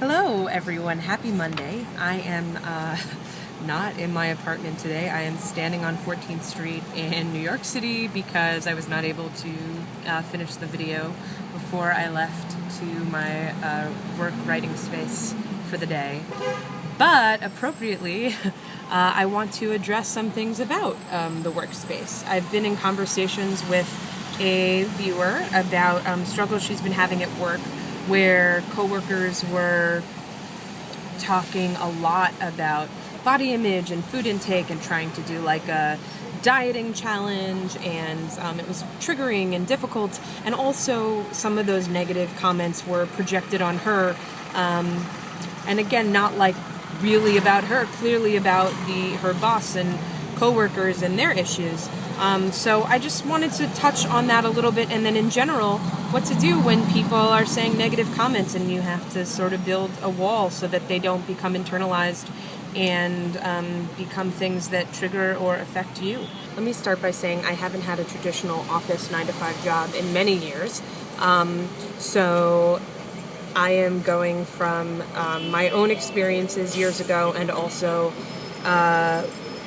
Hello everyone, happy Monday. I am not in my apartment today. I am standing on 14th Street in New York City because I was not able to finish the video before I left to my work writing space for the day. But appropriately, I want to address some things about the workspace. I've been in conversations with a viewer about struggles she's been having at work, where coworkers were talking a lot about body image and food intake and trying to do like a dieting challenge, and it was triggering and difficult, and also some of those negative comments were projected on her, and again, not like really about her, clearly about her boss and coworkers and their issues. So I just wanted to touch on that a little bit, and then in general, what to do when people are saying negative comments and you have to sort of build a wall so that they don't become internalized and become things that trigger or affect you. Let me start by saying I haven't had a traditional office 9-to-5 job in many years. So I am going from my own experiences years ago, and also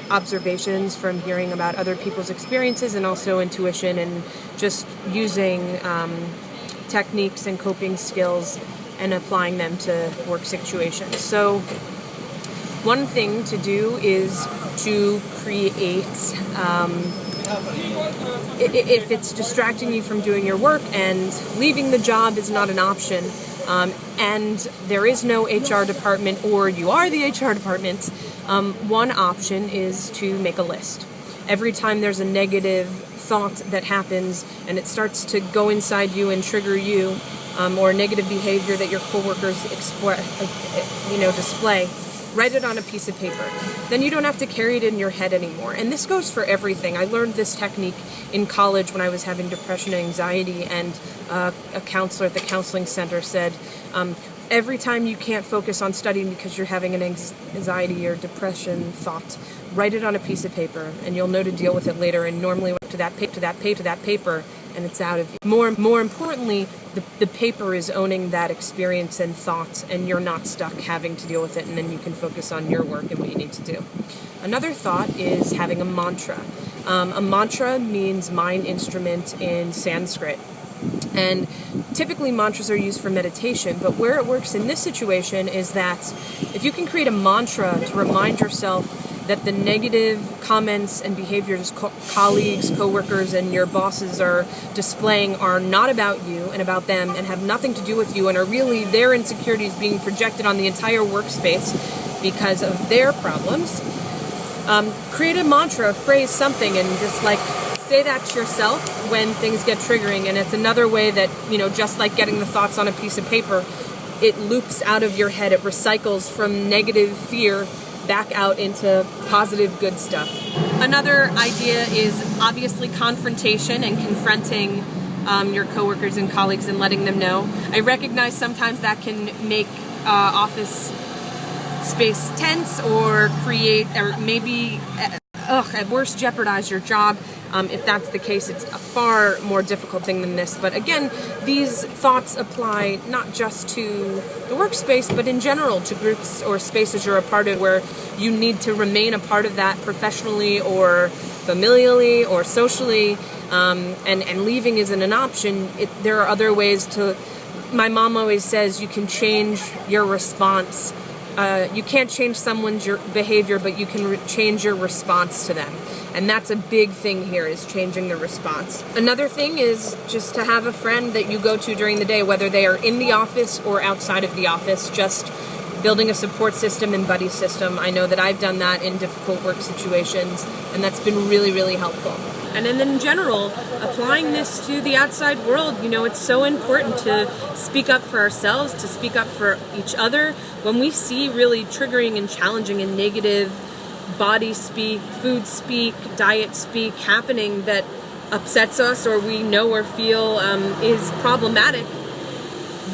observations from hearing about other people's experiences, and also intuition and just using techniques and coping skills and applying them to work situations. So one thing to do is to create, if it's distracting you from doing your work and leaving the job is not an option, and there is no HR department, or you are the HR department, one option is to make a list. Every time there's a negative thought that happens and it starts to go inside you and trigger you, or negative behavior that your coworkers display, write it on a piece of paper. Then you don't have to carry it in your head anymore. And this goes for everything. I learned this technique in college when I was having depression and anxiety, and a counselor at the counseling center said, every time you can't focus on studying because you're having an anxiety or depression thought, write it on a piece of paper, and you'll know to deal with it later. And normally to that paper, and it's out of you. More importantly, the paper is owning that experience and thought, and you're not stuck having to deal with it, and then you can focus on your work and what you need to do. Another thought is having a mantra. A mantra means mind instrument in Sanskrit. And typically mantras are used for meditation, but where it works in this situation is that if you can create a mantra to remind yourself that the negative comments and behaviors colleagues, coworkers, and your bosses are displaying are not about you and about them, and have nothing to do with you, and are really their insecurities being projected on the entire workspace because of their problems. Create a mantra, phrase something, and just like say that to yourself when things get triggering. And it's another way that, just like getting the thoughts on a piece of paper, it loops out of your head. It recycles from negative fear back out into positive, good stuff. Another idea is obviously confrontation and confronting your coworkers and colleagues and letting them know. I recognize sometimes that can make office space tense, or create, or maybe at worst jeopardize your job. If that's the case, it's a far more difficult thing than this. But again, these thoughts apply not just to the workspace, but in general to groups or spaces you're a part of, where you need to remain a part of that professionally or familially or socially, and leaving isn't an option. There are other ways to. My mom always says you can change your response. You can't change someone's behavior, but you can change your response to them. And that's a big thing here, is changing the response. Another thing is just to have a friend that you go to during the day, whether they are in the office or outside of the office, just building a support system and buddy system. I know that I've done that in difficult work situations, and that's been really, really helpful. And then in general, applying this to the outside world, it's so important to speak up for ourselves, to speak up for each other. When we see really triggering and challenging and negative body speak, food speak, diet speak happening that upsets us, or we know or feel is problematic,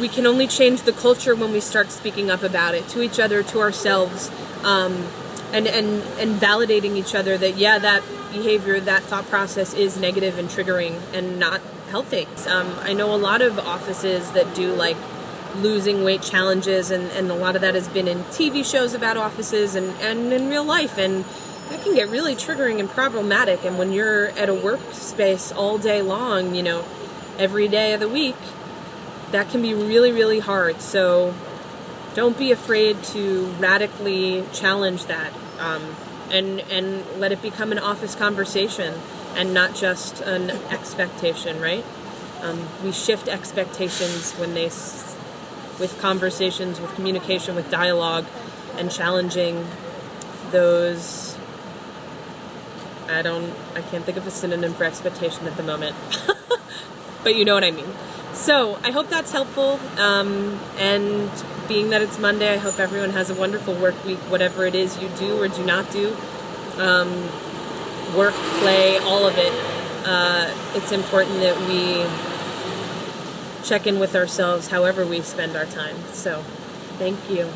we can only change the culture when we start speaking up about it to each other, to ourselves, and validating each other that, that behavior, that thought process is negative and triggering and not healthy. I know a lot of offices that do like losing weight challenges, and a lot of that has been in TV shows about offices and in real life, and that can get really triggering and problematic. And when you're at a workspace all day long, every day of the week, that can be really, really hard. So don't be afraid to radically challenge that, and let it become an office conversation and not just an expectation, right? We shift expectations with conversations, with communication, with dialogue, and challenging those. I can't think of a synonym for expectation at the moment, but you know what I mean. So I hope that's helpful, and being that it's Monday, I hope everyone has a wonderful work week, whatever it is you do or do not do, work, play, all of it. It's important that we check in with ourselves however we spend our time. So thank you.